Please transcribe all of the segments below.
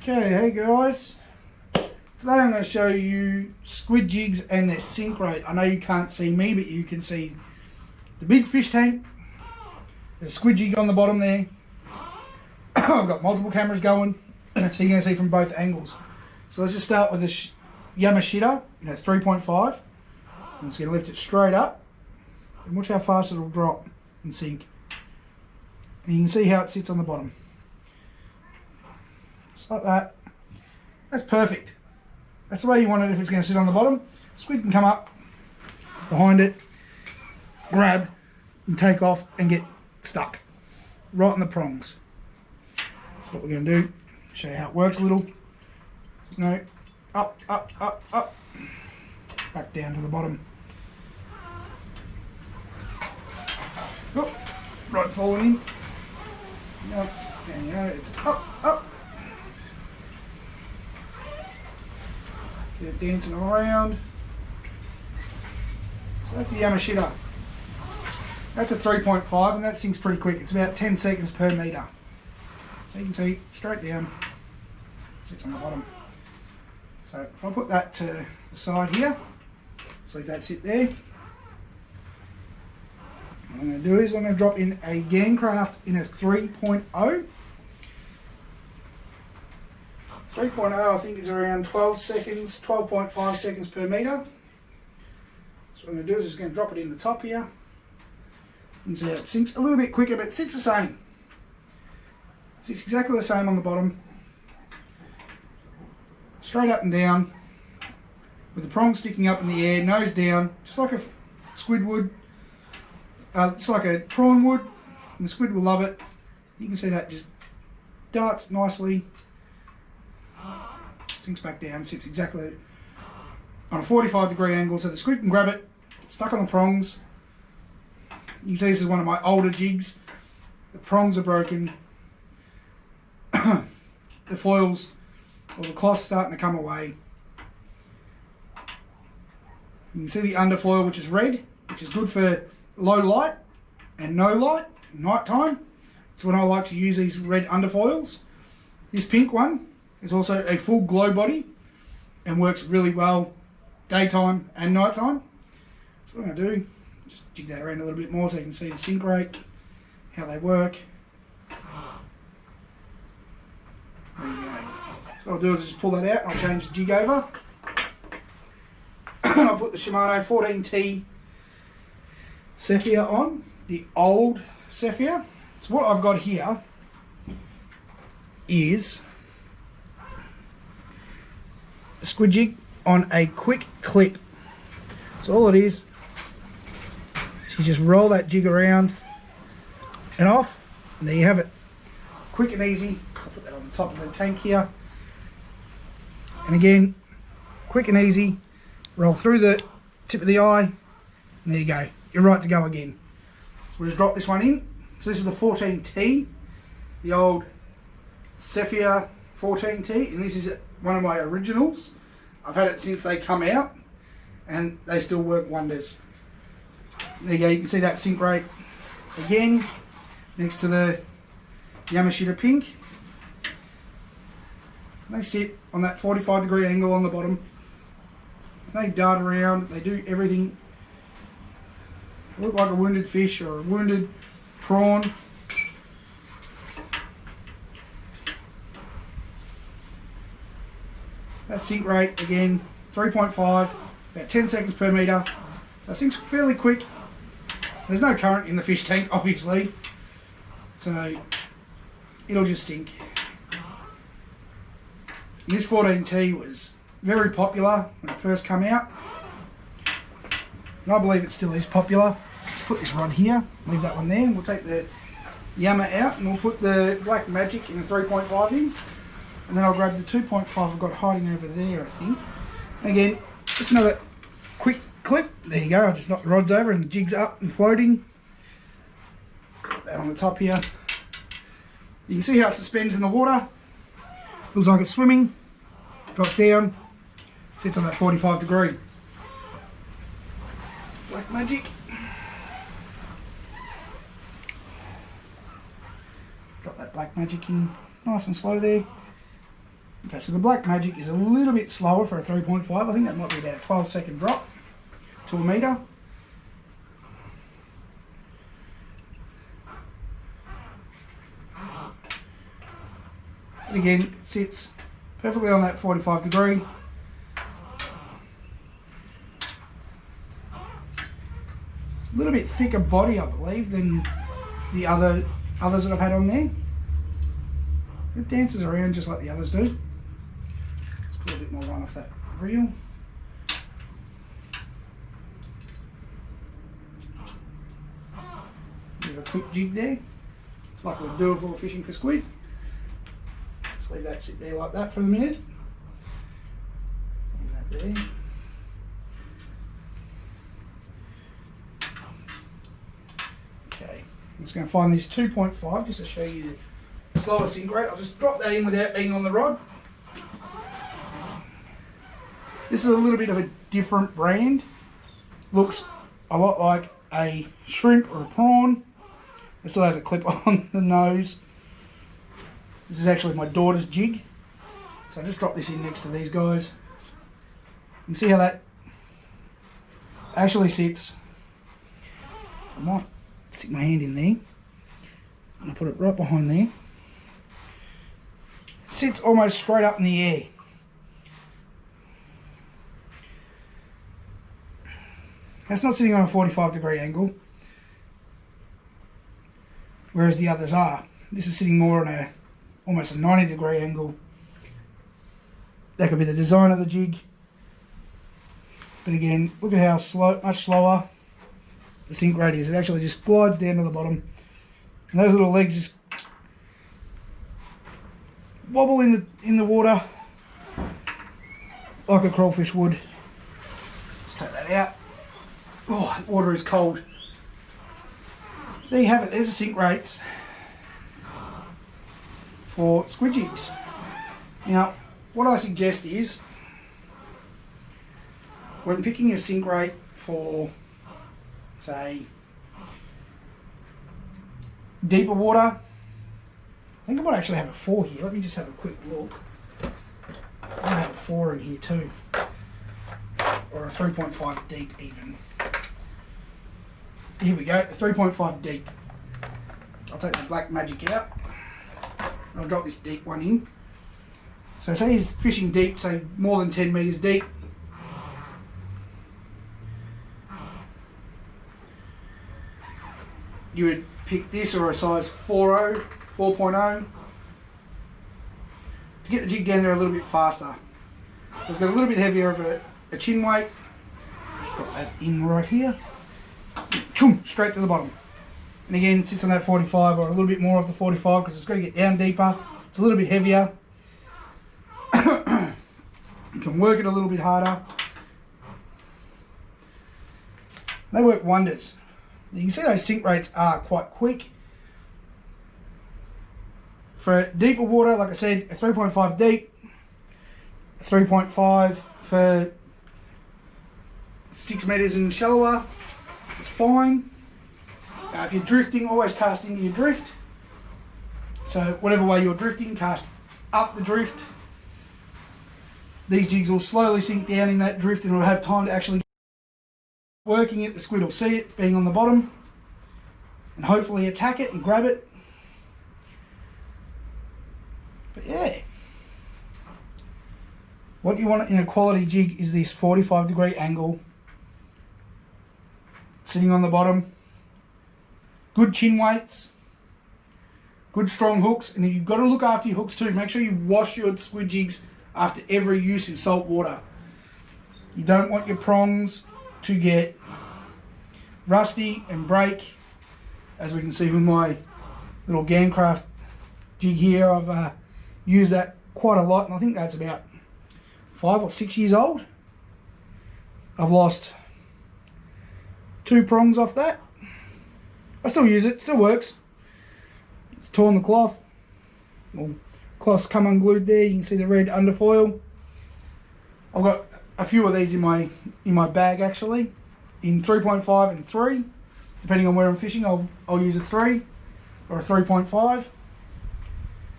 Okay, hey guys. Today I'm going to show you squid jigs and their sink rate. I know you can't see me, but you can see the big fish tank. There's a squid jig on the bottom there. I've got multiple cameras going, so you're going to see from both angles. So let's just start with this Yamashita, 3.5. I'm just going to lift it straight up and watch how fast it'll drop and sink. And you can see how it sits on the bottom. Just like that. That's perfect. That's the way you want it if it's going to sit on the bottom. Squid can come up behind it, grab and take off and get stuck right in the prongs. That's what we're going to do. Show you how it works a little. Up, up, up, up. Back down to the bottom. Oh, right falling in. Yep, there you go. It's up, up. Get it dancing around. So that's the Yamashita. That's a 3.5 and that sinks pretty quick. It's about 10 seconds per metre. So you can see straight down, sits on the bottom. So if I put that to the side here, just leave that sit there. What I'm going to do is I'm going to drop in a Gancraft in a 3.0. 3.0 I think is around 12 seconds, 12.5 seconds per metre. So what I'm going to do is just going to drop it in the top here. You can see how it sinks a little bit quicker, but it sits the same. It sits exactly the same on the bottom. Straight up and down, with the prongs sticking up in the air, nose down, just like a squid would. Just like a prawn would, and the squid will love it. You can see that just darts nicely, sinks back down, sits exactly on a 45-degree angle so the squid can grab it, get stuck on the prongs. You can see this is one of my older jigs. The prongs are broken, the foils or the cloth's starting to come away. You can see the underfoil, which is red, which is good for low light and no light, night time. It's when I like to use these red underfoils. This pink one is also a full glow body and works really well daytime and night time. So what I'm going to do, just jig that around a little bit more so you can see the sink rate, how they work. There you go. So what I'll do is just pull that out and I'll change the jig over. I'll put the Shimano 14T Cephia on, the old Cephia. So what I've got here is a squid jig on a quick clip. So all it is you just roll that jig around and off, and there you have it. Quick and easy. I'll put that on the top of the tank here. And again, quick and easy. Roll through the tip of the eye, and there you go. You're right to go again. So we'll just drop this one in. So this is the 14T, the old Cephia 14T, and this is one of my originals. I've had it since they come out, and they still work wonders. There you go, you can see that sink rate again, next to the Yamashita pink. They sit on that 45-degree angle on the bottom. They dart around, they do everything. They look like a wounded fish or a wounded prawn. That sink rate again, 3.5, about 10 seconds per metre. So it sinks fairly quick. There's no current in the fish tank, obviously, so it'll just sink. And this 14T was very popular when it first came out, and I believe it still is popular. Let's put this rod here, leave that one there, and we'll take the Yama out and we'll put the Black Magic in the 3.5 in, and then I'll grab the 2.5 I've got hiding over there, I think. And again, just another quick clip. There you go, I just knocked the rods over and the jig's up and floating. Put that on the top here. You can see how it suspends in the water. Looks like it's swimming, drops down, sits on that 45-degree. Black Magic. Drop that Black Magic in nice and slow there. Okay, so the Black Magic is a little bit slower for a 3.5. I think that might be about a 12-second drop to a metre. And again, it sits perfectly on that 45 degree. A little bit thicker body, I believe, than the others that I've had on there. It dances around just like the others do. Let's put a bit more run off that reel. Give a quick jig there, like we'd do if we were fishing for squid. Just leave that sit there like that for a minute. And that there. Okay, I'm just going to find this 2.5 just to show you the slower sink rate. I'll just drop that in without being on the rod. This is a little bit of a different brand. Looks a lot like a shrimp or a prawn. It still has a clip on the nose. This is actually my daughter's jig. So I just drop this in next to these guys. You can see how that actually sits. I might stick my hand in there and put it right behind there. Sits almost straight up in the air. That's not sitting on a 45 degree angle, whereas the others are. This is sitting more on almost a 90 degree angle. That could be the design of the jig. But again, look at how much slower the sink rate is. It actually just glides down to the bottom. And those little legs just wobble in the water like a crawfish would. Let's take that out. Oh, the water is cold. There you have it. There's the sink rates for squid jigs. Now, what I suggest is, when picking a sink rate for, say, deeper water, I think I might actually have a 4 here. Let me just have a quick look. I might have a 4 in here too, or a 3.5 deep even. Here we go, a 3.5 deep. I'll take the Black Magic out. I'll drop this deep one in. So say he's fishing deep, say more than 10 metres deep. You would pick this or a size 4.0 to get the jig down there a little bit faster. So it's got a little bit heavier of a chin weight. Just drop that in right here. Choom, straight to the bottom. And again, it sits on that 45 or a little bit more of the 45 because it's got to get down deeper. It's a little bit heavier. You can work it a little bit harder. They work wonders. You can see those sink rates are quite quick. For deeper water, like I said, a 3.5 deep, a 3.5 for 6 metres and shallower. It's fine. If you're drifting, always cast into your drift. So whatever way you're drifting, cast up the drift. These jigs will slowly sink down in that drift and will have time to actually working it. The squid will see it being on the bottom and hopefully attack it and grab it. But yeah, what you want in a quality jig is this 45 degree angle sitting on the bottom, good chin weights, good strong hooks, and you've got to look after your hooks too. Make sure you wash your squid jigs after every use in salt water. You don't want your prongs to get rusty and break. As we can see with my little Gamcraft jig here, I've used that quite a lot, and I think that's about 5 or 6 years old. I've lost 2 prongs off that. I still use it, still works. It's torn the cloth. Well, cloth's come unglued there. You can see the red underfoil. I've got a few of these in my bag actually, in 3.5 and 3. Depending on where I'm fishing, I'll use a 3 or a 3.5.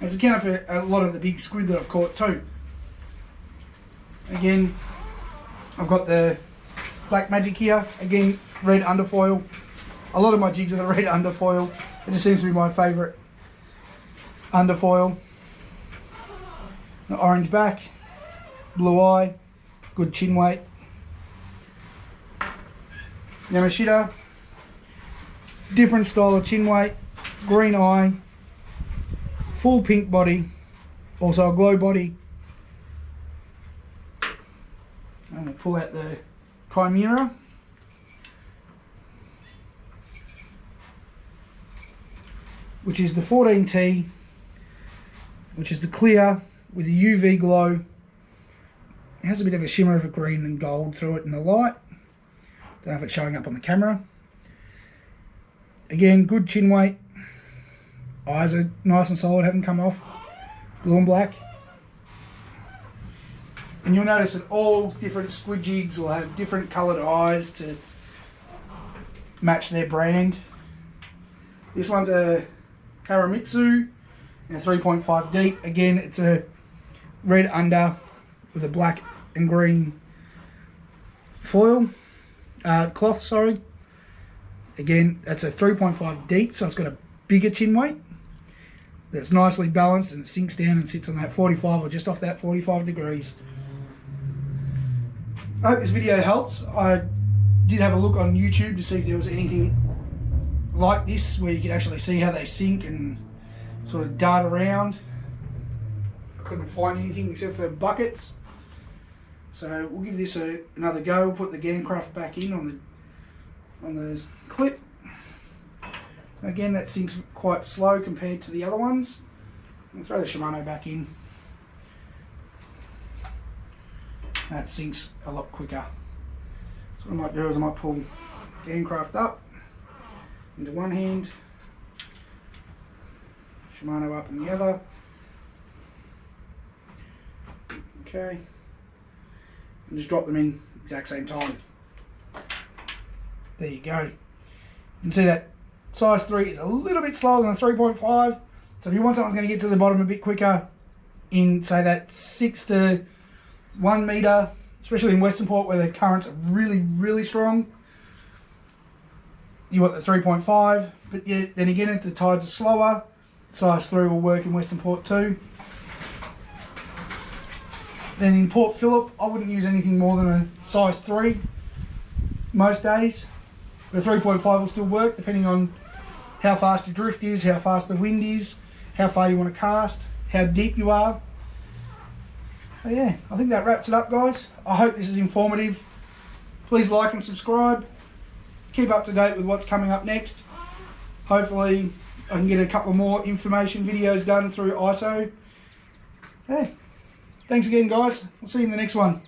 It's accounted for a lot of the big squid that I've caught too. Again, I've got the Black Magic here. Again, red underfoil. A lot of my jigs are the red underfoil. It just seems to be my favourite underfoil. The orange back, blue eye, good chin weight. Yamashita, different style of chin weight, green eye, full pink body, also a glow body. I'm going to pull out the Chimera. Which is the 14T, which is the clear with a UV glow. It has a bit of a shimmer of a green and gold through it in the light. Don't know if it's showing up on the camera. Again, good chin weight. Eyes are nice and solid, haven't come off. Blue and black. And you'll notice that all different squid jigs will have different coloured eyes to match their brand. This one's a Haramitsu and a 3.5 deep. Again, it's a red under with a black and green foil, cloth, sorry. Again, that's a 3.5 deep, so it's got a bigger chin weight. But it's nicely balanced and it sinks down and sits on that 45 or just off that 45 degrees. I hope this video helps. I did have a look on YouTube to see if there was anything like this where you could actually see how they sink and sort of dart around. I couldn't find anything except for buckets, so we'll give this another go. We'll put the Gamecraft back in on the clip. Again, that sinks quite slow compared to the other ones. I'll throw the Shimano back in. That sinks a lot quicker. So what I might do is I might pull Gamecraft up into one hand, Shimano up in the other. Okay, and just drop them in exact same time. There you go. You can see that size 3 is a little bit slower than the 3.5. So if you want something that's going to get to the bottom a bit quicker in, say, that 6 to 1 metre, especially in Western Port where the currents are really, really strong, you want the 3.5, but yet, then again, if the tides are slower, size 3 will work in Western Port too. Then in Port Phillip, I wouldn't use anything more than a size 3 most days. The 3.5 will still work depending on how fast your drift is, how fast the wind is, how far you want to cast, how deep you are. So yeah, I think that wraps it up, guys. I hope this is informative. Please like and subscribe. Keep up to date with what's coming up next. Hopefully I can get a couple more information videos done through ISO. Hey, thanks again, guys. I'll see you in the next one.